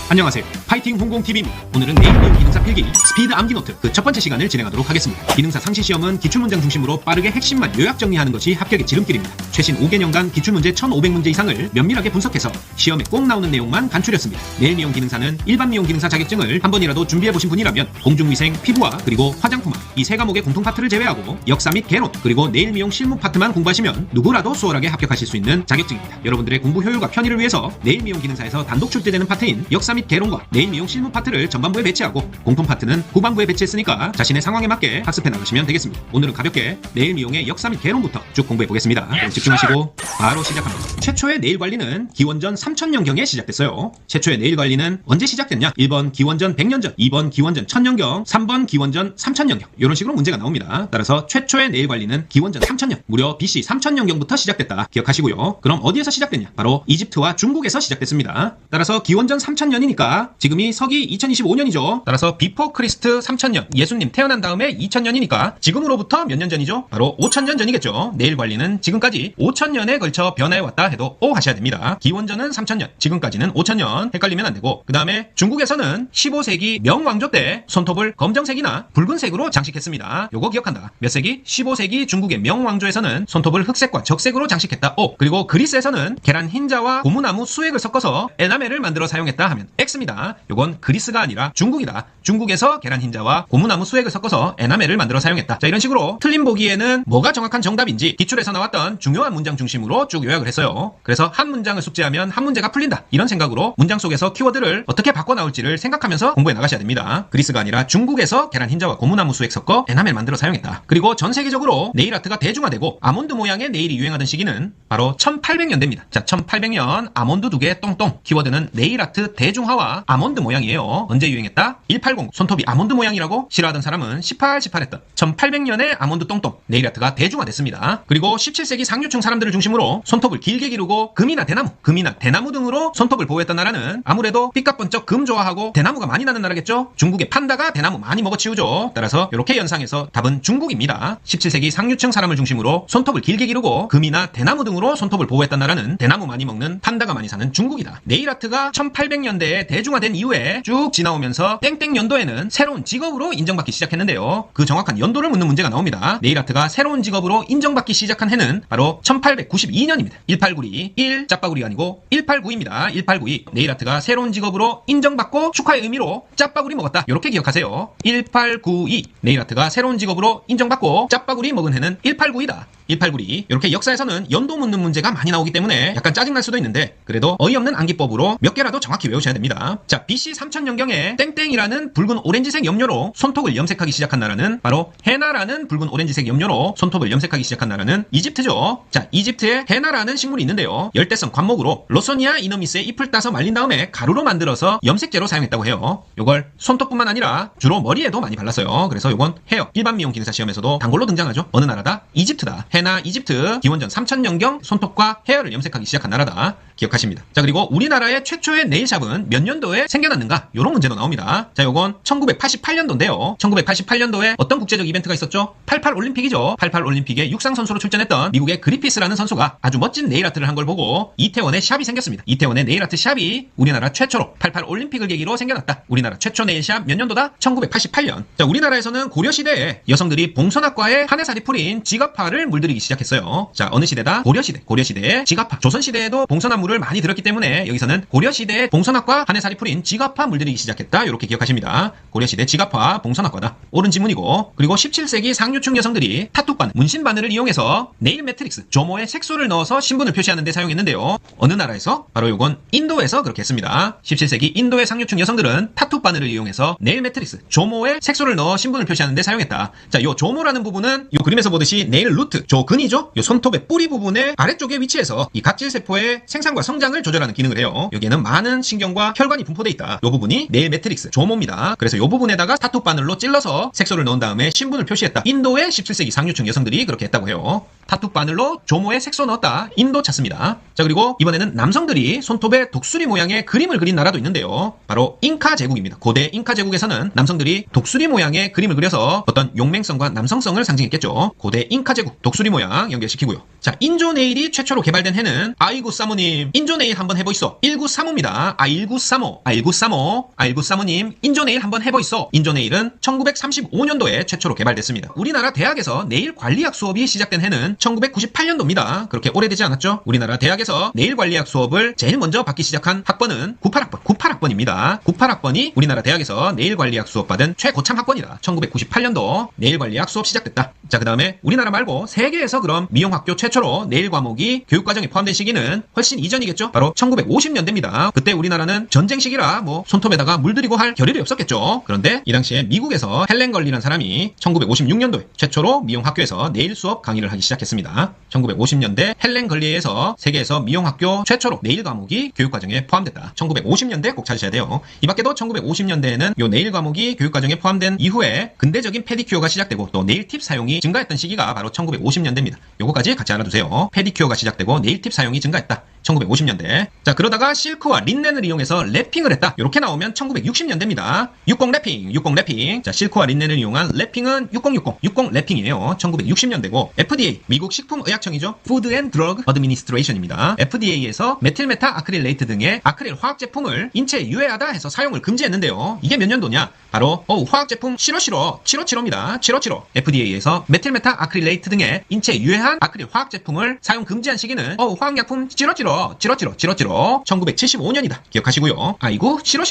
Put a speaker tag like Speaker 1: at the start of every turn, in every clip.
Speaker 1: 안녕하세요. 파이팅 홍공TV입니다. 오늘은 네일 미용 기능사 필기 스피드 암기 노트 그 첫 번째 시간을 진행하도록 하겠습니다. 기능사 상시 시험은 기출문장 중심으로 빠르게 핵심만 요약 정리하는 것이 합격의 지름길입니다. 최신 5개년간 기출문제 1500문제 이상을 면밀하게 분석해서 시험에 꼭 나오는 내용만 간추렸습니다. 네일 미용 기능사는 일반 미용 기능사 자격증을 한 번이라도 준비해보신 분이라면 공중위생, 피부와 그리고 화장품학 이 세 과목의 공통 파트를 제외하고 역사 및 개론 그리고 네일 미용 실무 파트만 공부하시면 누구라도 수월하게 합격하실 수 있는 자격증입니다. 여러분들의 공부 효율과 편의를 위해서 네일 미용 기능사에서 단독 출제되는 파트인 역사 및 개론과 네일 미용 실무 파트를 전반부에 배치하고 공통 파트는 후반부에 배치했으니까 자신의 상황에 맞게 학습해 나가시면 되겠습니다. 오늘은 가볍게 네일 미용의 역사 및 개론부터 쭉 공부해 보겠습니다. 그럼 집중하시고 바로 시작합니다. 최초의 네일 관리는 기원전 3000년경에 시작됐어요. 최초의 네일 관리는 언제 시작됐냐? 1번 기원전 100년 전, 2번 기원전 1000년경, 3번 기원전 3000년경 이런 식으로 문제가 나옵니다. 따라서 최초의 네일 관리는 기원전 3000년, 무려 BC 3000년경부터 시작됐다 기억하시고요. 그럼 어디에서 시작됐냐? 바로 이집트와 중국에서 시작됐습니다. 따라서 기원전 3000년이니까 지금이 서기 2025년이죠. 따라서 비포 크리스트 3000년, 예수님 태어난 다음에 2000년이니까 지금으로부터 몇 년 전이죠? 바로 5000년 전이겠죠. 네일 관리는 지금까지 5000년에 걸쳐 변해왔다 해도 오 하셔야 됩니다. 기원전은 3000년, 지금까지는 5000년 헷갈리면 안 되고 그 다음에 중국에서는 15세기 명왕조 때 손톱을 검정색이나 붉은색으로 장식했습니다. 요거 기억한다. 몇 세기? 15세기 중국의 명왕조에서는 손톱을 흑색과 적색으로 장식했다. 오! 그리고 그리스에서는 계란 흰자와 고무나무 수액을 섞어서 에나멜을 만들어 사용했다 하면 X입니다. 요건 그리스가 아니라 중국이다. 중국에서 계란 흰자와 고무나무 수액을 섞어서 에나멜을 만들어 사용했다. 자, 이런 식으로 틀린 보기에는 뭐가 정확한 정답인지 기출에서 나왔던 중요한 문장 중심으로 쭉 요약을 했어요. 그래서 한 문장을 숙지하면 한 문제가 풀린다. 이런 생각으로 문장 속에서 키워드를 어떻게 바꿔 나올지를 생각하면서 공부해 나가셔야 됩니다. 그리스가 아니라 중국에서 계란 흰자와 고무나무 수액 섞어 에나멜 만들어 사용했다. 그리고 전 세계적으로 네일 아트가 대중화되고 아몬드 모양의 네일이 유행하던 시기는 바로 1800년대입니다. 자, 1800년 아몬드 2개 똥똥. 키워드는 네일 아트 대중화와 아몬드 모양이에요. 언제 유행했다? 180. 손톱이 아몬드 모양이라고 싫어하던 사람은 18했던 1800년에 아몬드 똥똥 네일 아트가 대중화됐습니다. 그리고 17세기 상류층 사람들을 중심으로 손톱을 길게 기르고 금이나 대나무 등으로 손톱을 보호했던 나라는 아무래도 삐까번쩍 금 좋아하고 대나무가 많이 나는 나라겠죠? 중국의 판다가 대나무 많이 먹어치우죠. 따라서 이렇게 연상해서 답은 중국입니다. 17세기 상류층 사람을 중심으로 손톱을 길게 기르고 금이나 대나무 등으로 손톱을 보호했던 나라는 대나무 많이 먹는 판다가 많이 사는 중국이다. 네일 아트가 1800년대에 대중화된 이후에 쭉 지나오면서 땡땡 연도에는 새로운 직업으로 인정받기 시작했는데요. 그 정확한 연도를 묻는 문제가 나옵니다. 네일 아트가 새로운 직업으로 인정받기 시작한 해는 바로 1892년입니다. 1892 1 짜파구리가 아니고 1892입니다. 1892 네일 아트가 새로운 직업으로 인정받고 축하의 의미로 짜파구리 먹었다. 이렇게 기억하세요. 1892 네일 아트가 새로운 직업으로 인정받고 짜파구리 먹은 해는 1892다. 1892 이렇게 역사에서는 연도 묻는 문제가 많이 나오기 때문에 약간 짜증날 수도 있는데 그래도 어이없는 암기법으로 몇 개라도 정확히 외우셔야 됩니다. 자, BC 3000년경에 땡땡이라는 붉은 오렌지색 염료로 손톱을 염색하기 시작한 나라는 바로 헤나라는 붉은 오렌지색 염료로 손톱을 염색하기 시작한 나라는 이집트죠. 자, 이집트에 헤나라는 식물이 있는데요. 열대성 관목으로 로소니아 이너미스의 잎을 따서 말린 다음에 가루로 만들어서 염색제로 사용했다고 해요. 요걸 손톱뿐만 아니라 주로 머리에도 많이 발랐어요. 그래서 요건 헤어 일반 미용 기능사 시험에서도 단골로 등장하죠. 어느 나라다? 이집트다. 헤나 이집트 기원전 3000년경 손톱과 헤어를 염색하기 시작한 나라다. 기억하십니다. 자, 그리고 우리나라의 최초의 네일샵은 몇 년도에 생겨났는가? 요런 문제도 나옵니다. 자, 요건 1988년도인데요. 1988년도에 어떤 국제적 이벤트가 있었죠? 88 올림픽이죠. 88 올림픽에 육상 선수로 출전했던 미국의 그리피스라는 선수가 아주 멋진 네일 아트를 한 걸 보고 이태원에 샵이 생겼습니다. 이태원의 네일 아트 샵이 우리나라 최초로 88 올림픽을 계기로 생겨났다. 우리나라 최초 네일샵 몇 년도다? 1988년. 자, 우리나라에서는 고려시대에 여성들이 봉선학과에 한해살이 풀인 지갑화를 물들이기 시작했어요. 자, 어느 시대다? 고려시대. 고려시대에 지갑화. 조선시대에도 봉선화물을 많이 들었기 때문에 여기서는 고려시대 봉선학과 한해살이 풀인 지갑화 물들이기 시작했다. 이렇게 기억하십니다. 고려시대 지갑화 봉선학과다. 옳은 지문이고 그리고 17세기 상류층 여성들이 타투바늘, 문신바늘을 이용해서 네일 매트릭스, 조모에 색소를 넣어서 신분을 표시하는 데 사용했는데요. 어느 나라에서? 바로 요건 인도에서 그렇게 했습니다. 17세기 인도의 상류층 여성들은 타투바늘을 이용해서 네일 매트릭스, 조모에 색소를 넣어 신분을 표시하는 데 사용했다. 자, 요 조모라는 부분은 요 그림에서 보듯이 네일 루트, 조근이죠? 요 손톱의 뿌리 부분의 아래쪽에 위치해서 이 각질세포의 생산과 성장을 조절하는 기능을 해요. 여기에는 많은 신경과 혈관이 분포되어 있다. 요 부분이 네일 매트릭스, 조모입니다. 그래서 요 부분에다가 타투 바늘로 찔러서 색소를 넣은 다음에 신분을 표시했다. 인도의 17세기 상류층 여성들이 그렇게 했다고 해요. 타투 바늘로 조모에 색소 넣었다. 인도 찾습니다. 자, 그리고 이번에는 남성들이 손톱에 독수리 모양의 그림을 그린 나라도 있는데요. 바로 잉카 제국입니다. 고대 잉카 제국에서는 남성들이 독수리 모양의 그림을 그려서 어떤 용맹성과 남성성을 상징했겠죠. 고대 잉카 제국 독수리 모양 연결시키고요. 자, 인조 네일이 최초로 개발된 해는 아이고 사모님 1935님, 인조네일 한번 해보이소. 1935입니다. 1935님, 인조네일 한번 해보이소. 인조네일은 1935년도에 최초로 개발됐습니다. 우리나라 대학에서 네일 관리학 수업이 시작된 해는 1998년도입니다. 그렇게 오래되지 않았죠? 우리나라 대학에서 네일 관리학 수업을 제일 먼저 받기 시작한 학번은 98학번입니다. 98학번이 우리나라 대학에서 네일 관리학 수업 받은 최고참 학번이다. 1998년도 네일 관리학 수업 시작됐다. 자, 그 다음에 우리나라 말고 세계에서 그럼 미용학교 최초로 네일 과목이 교육과정에 포함된 시기는 훨씬 이전이겠죠? 바로 1950년대입니다. 그때 우리나라는 전쟁 시기라 뭐 손톱에다가 물들이고 할 겨를이 없었겠죠? 그런데 이 당시에 미국에서 헬렌 걸리라는 사람이 1956년도에 최초로 미용학교에서 네일 수업 강의를 하기 시작했습니다. 1950년대 헬렌 걸리에서 세계에서 미용학교 최초로 네일 과목이 교육과정에 포함됐다. 1950년대 꼭 찾으셔야 돼요. 이 밖에도 1950년대에는 요 네일 과목이 교육과정에 포함된 이후에 근대적인 페디큐어가 시작되고 또 네일 팁 사용이 증가했던 시기가 바로 1950년대입니다. 요거까지 같이 알아두세요. 페디큐어가 시작되고 네일 팁 사용이 증가했다. 1950년대. 자, 그러다가 실크와 린넨을 이용해서 랩핑을 했다. 이렇게 나오면 1960년대입니다. 60 랩핑. 자, 실크와 린넨을 이용한 랩핑은 60 랩핑이에요. 1960년대고 FDA, 미국 식품의약청이죠. Food and Drug Administration입니다. FDA에서 메틸메타 아크릴레이트 등의 아크릴 화학 제품을 인체에 유해하다 해서 사용을 금지했는데요. 이게 몇 년도냐? 바로 화학 제품 757입니다. 757. FDA에서 메틸메타 아크릴레이트 등의 인체에 유해한 아크릴 화학 제품을 사용 금지한 시기는 화학약품 1975년이다. 기억하시고요. 아이고 싫어.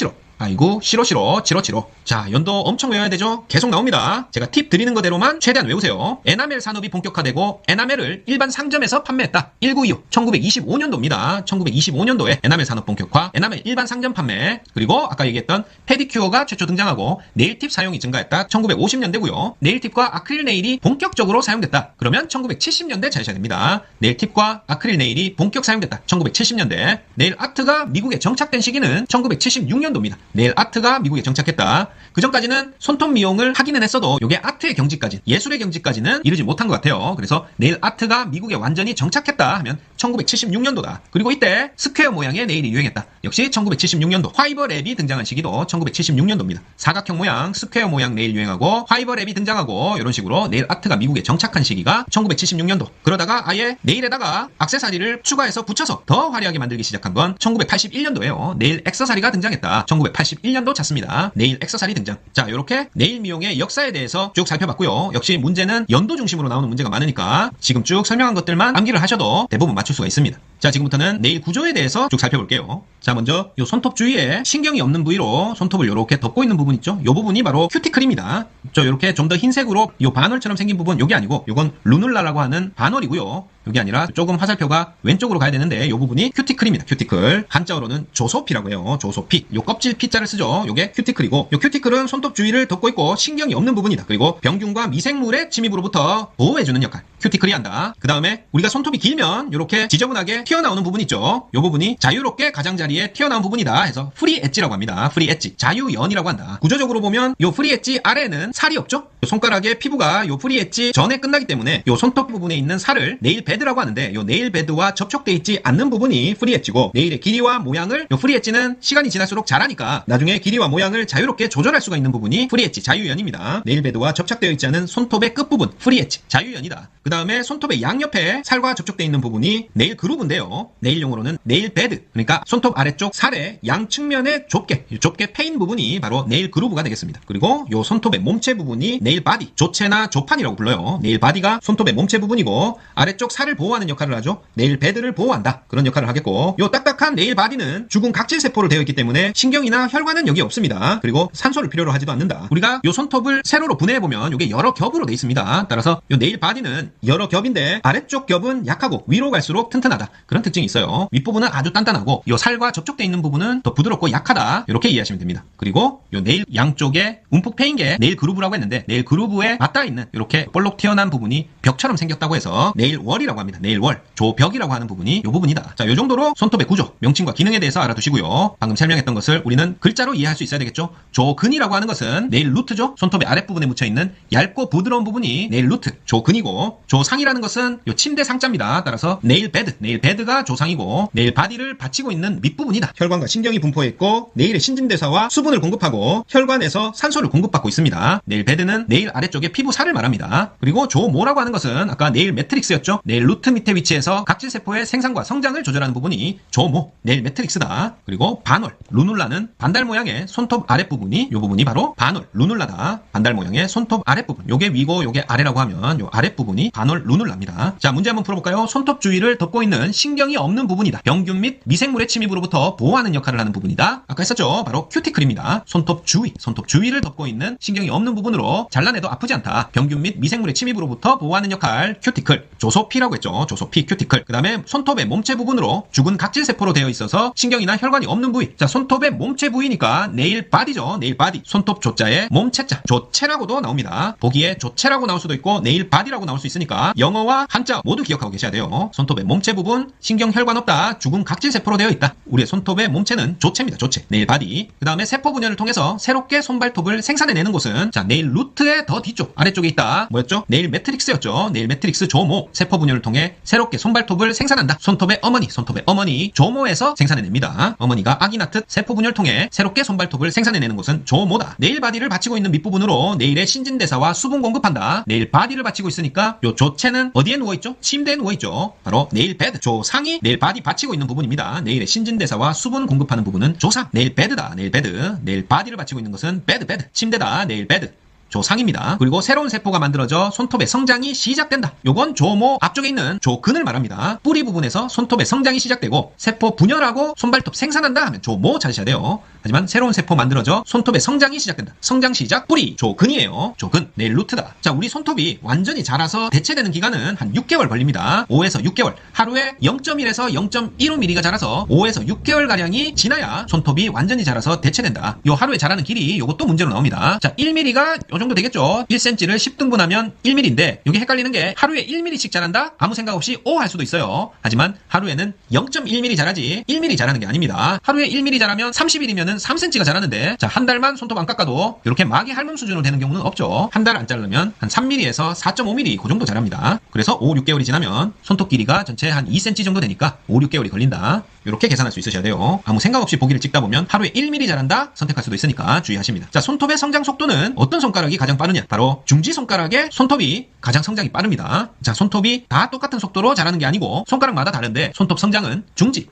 Speaker 1: 자, 연도 엄청 외워야 되죠? 계속 나옵니다. 제가 팁 드리는 거대로만 최대한 외우세요. 에나멜 산업이 본격화되고 에나멜을 일반 상점에서 판매했다. 1925년도입니다. 1925년도에 에나멜 산업 본격화, 에나멜 일반 상점 판매, 그리고 아까 얘기했던 페디큐어가 최초 등장하고 네일팁 사용이 증가했다. 1950년대고요. 네일팁과 아크릴 네일이 본격적으로 사용됐다. 그러면 1970년대 찾으셔야 됩니다. 네일팁과 아크릴 네일이 본격 사용됐다. 1970년대. 네일 아트가 미국에 정착된 시기는 1976년도입니다. 네일 아트가 미국에 정착했다. 그 전까지는 손톱 미용을 하기는 했어도 이게 아트의 경지까지, 예술의 경지까지는 이르지 못한 것 같아요. 그래서 네일 아트가 미국에 완전히 정착했다 하면 1976년도다. 그리고 이때 스퀘어 모양의 네일이 유행했다. 역시 1976년도 화이버 랩이 등장한 시기도 1976년도입니다. 사각형 모양, 스퀘어 모양 네일 유행하고 화이버 랩이 등장하고 이런 식으로 네일 아트가 미국에 정착한 시기가 1976년도. 그러다가 아예 네일에다가 액세서리를 추가해서 붙여서 더 화려하게 만들기 시작한 건 1981년도에요. 네일 액세서리가 등장했다. 1981년도 찾습니다. 네일 액세서리 등장. 자, 이렇게 네일 미용의 역사에 대해서 쭉 살펴봤고요. 역시 문제는 연도 중심으로 나오는 문제가 많으니까 지금 쭉 설명한 것들만 암기를 하셔도 대부분 맞출 수가 있습니다. 자, 지금부터는 네일 구조에 대해서 쭉 살펴볼게요. 자, 먼저 요 손톱 주위에 신경이 없는 부위로 손톱을 이렇게 덮고 있는 부분 있죠? 요 부분이 바로 큐티클입니다. 이렇게 좀 더 흰색으로 요 반월처럼 생긴 부분, 요게 아니고 요건 루눌라라고 하는 반월이고요. 요게 아니라 조금 화살표가 왼쪽으로 가야 되는데 요 부분이 큐티클입니다. 큐티클. 한자어로는 조소피라고 해요. 조소피. 요 껍질 피자를 쓰죠. 요게 큐티클이고, 요 큐티클은 손톱 주위를 덮고 있고 신경이 없는 부분이다. 그리고 병균과 미생물의 침입으로부터 보호해주는 역할. 큐티클이 한다. 그 다음에 우리가 손톱이 길면 요렇게 지저분하게 튀어나오는 부분 있죠. 요 부분이 자유롭게 가장자리에 튀어나온 부분이다 해서 프리 엣지라고 합니다. 프리 엣지. 자유연이라고 한다. 구조적으로 보면 요 프리 엣지 아래에는 살이 없죠. 손가락의 피부가 요 프리 엣지 전에 끝나기 때문에 요 손톱 부분에 있는 살을 네일 베드라고 하는데, 요 네일 베드와 접촉돼 있지 않는 부분이 프리 엣지고, 네일의 길이와 모양을 요 프리 엣지는 시간이 지날수록 자라니까 나중에 길이와 모양을 자유롭게 조절할 수가 있는 부분이 프리 엣지, 자유연입니다. 네일 베드와 접착되어 있지 않은 손톱의 끝부분, 프리 엣지, 자유연이다. 그 다음에 손톱의 양옆에 살과 접촉돼 있는 부분이 네일 그루브인데요. 네일 용어로는 네일 베드, 그러니까 손톱 아래쪽 살의 양측면에 좁게 패인 부분이 바로 네일 그루브가 되겠습니다. 그리고 요 손톱의 몸체 부분이 네일 바디, 조체나 조판이라고 불러요. 네일 바디가 손톱의 몸체 부분이고 아래쪽 살을 보호하는 역할을 하죠. 네일 베드를 보호한다. 그런 역할을 하겠고, 요 딱딱한 네일 바디는 죽은 각질 세포로 되어 있기 때문에 신경이나 혈관은 여기 없습니다. 그리고 산소를 필요로 하지도 않는다. 우리가 요 손톱을 세로로 분해해보면 요게 여러 겹으로 되어 있습니다. 따라서 요 네일 바디는 여러 겹인데 아래쪽 겹은 약하고 위로 갈수록 튼튼하다. 그런 특징이 있어요. 윗부분은 아주 단단하고 요 살과 접촉돼 있는 부분은 더 부드럽고 약하다. 이렇게 이해하시면 됩니다. 그리고 요 네일 양쪽에 움푹 패인 게 네일 그루브라고 했는데, 네일 그루브에 맞닿아 있는 이렇게 볼록 튀어나온 부분이 벽처럼 생겼다고 해서 네일 월이라고 합니다. 네일 월. 조벽이라고 하는 부분이 요 부분이다. 자, 요 정도로 손톱의 구조, 명칭과 기능에 대해서 알아두시고요. 방금 설명했던 것을 우리는 글자로 이해할 수 있어야 되겠죠. 조근이라고 하는 것은 네일 루트죠. 손톱의 아랫부분에 묻혀있는 얇고 부드러운 부분이 네일 루트, 조근이고, 조상이라는 것은 요 침대 상자입니다. 따라서 네일 베드, 네일 베드가 조상이고, 네일 바디를 받치고 있는 밑부분이다. 혈관과 신경이 분포해 있고 네일의 신진대사와 수분을 공급하고 혈관에서 산소를 공급받고 있습니다. 네일 베드는 네일 아래쪽의 피부 살을 말합니다. 그리고 조모라고 하는 것은 아까 네일 매트릭스였죠. 네일 네일 루트 밑에 위치해서 각질세포의 생산과 성장을 조절하는 부분이 조모, 네일 매트릭스다. 그리고 반월, 루눌라는 반달 모양의 손톱 아랫부분이 이 부분이 바로 반월, 루눌라다. 반달 모양의 손톱 아랫부분. 요게 위고 요게 아래라고 하면 요 아랫부분이 반월, 루눌라입니다. 자, 문제 한번 풀어볼까요? 손톱 주위를 덮고 있는 신경이 없는 부분이다. 병균 및 미생물의 침입으로부터 보호하는 역할을 하는 부분이다. 아까 했었죠? 바로 큐티클입니다. 손톱 주위를 덮고 있는 신경이 없는 부분으로 잘라내도 아프지 않다. 병균 및 미생물의 침입으로부터 보호하는 역할, 큐티클. 조소피라고 했죠. 조소피, 큐티클. 그 다음에 손톱의 몸체 부분으로 죽은 각질세포로 되어 있어서 신경이나 혈관이 없는 부위. 자, 손톱의 몸체 부위니까 네일 바디죠. 네일 바디. 손톱 조자에 몸체자. 조체라고도 나옵니다. 보기에 조체라고 나올 수도 있고 네일 바디라고 나올 수 있으니까 영어와 한자 모두 기억하고 계셔야 돼요. 손톱의 몸체 부분, 신경 혈관 없다. 죽은 각질세포로 되어 있다. 우리의 손톱의 몸체는 조체입니다. 조체. 네일 바디. 그 다음에 세포 분열을 통해서 새롭게 손발톱을 생산해내는 곳은 자, 네일 루트의 더 뒤쪽 아래쪽에 있다. 뭐였죠? 네일 매트릭스였죠. 네일 매트릭스 조모. 세포 분열을 통해 새롭게 손발톱을 생산한다. 손톱의 어머니 조모에서 생산해냅니다. 어머니가 아기 낳듯 세포 분열을 통해 새롭게 손발톱을 생산해내는 곳은 조모다. 네일 바디를 받치고 있는 밑부분으로 네일의 신진대사와 수분 공급한다. 네일 바디를 받치고 있으니까 요 조체는 어디에 누워있죠? 침대에 누워있죠. 바로 네일 베드. 조상이 네일 바디 받치고 있는 부분입니다. 네일의 신진대사와 수분 공급하는 부분은 조상. 네일 베드다. 네일 베드. 네일 바디를 받치고 있는 것은 베드. 침대다. 네일 베드. 조상입니다. 그리고 새로운 세포가 만들어져 손톱의 성장이 시작된다. 요건 조모 앞쪽에 있는 조근을 말합니다. 뿌리 부분에서 손톱의 성장이 시작되고 세포 분열하고 손발톱 생산한다 하면 조모 찾으셔야 돼요. 하지만 새로운 세포 만들어져 손톱의 성장이 시작된다. 성장 시작 뿌리 조근이에요. 조근 네일 루트다. 자, 우리 손톱이 완전히 자라서 대체되는 기간은 한 6개월 걸립니다. 5에서 6개월. 하루에 0.1에서 0.15mm가 자라서 5에서 6개월 가량이 지나야 손톱이 완전히 자라서 대체된다. 요 하루에 자라는 길이 요것도 문제로 나옵니다. 자, 1mm가 요 정도 되겠죠. 1cm를 10등분하면 1mm인데 이게 헷갈리는 게 하루에 1mm씩 자란다? 아무 생각 없이 오 할 수도 있어요. 하지만 하루에는 0.1mm 자라지 1mm 자라는 게 아닙니다. 하루에 1mm 자라면 30일이면은 3cm가 자라는데 자, 한 달만 손톱 안 깎아도 이렇게 마개 할멈 수준으로 되는 경우는 없죠. 한 달 안 자르면 한 3mm에서 4.5mm 그 정도 자랍니다. 그래서 5, 6개월이 지나면 손톱 길이가 전체 한 2cm 정도 되니까 5, 6개월이 걸린다. 이렇게 계산할 수 있으셔야 돼요. 아무 생각 없이 보기를 찍다 보면 하루에 1mm 자란다 선택할 수도 있으니까 주의하십니다. 자, 손톱의 성장 속도는 어떤 손가락이 가장 빠르냐? 바로 중지손가락의 손톱이 가장 성장이 빠릅니다. 자, 손톱이 다 똑같은 속도로 자라는 게 아니고 손가락마다 다른데 손톱 성장은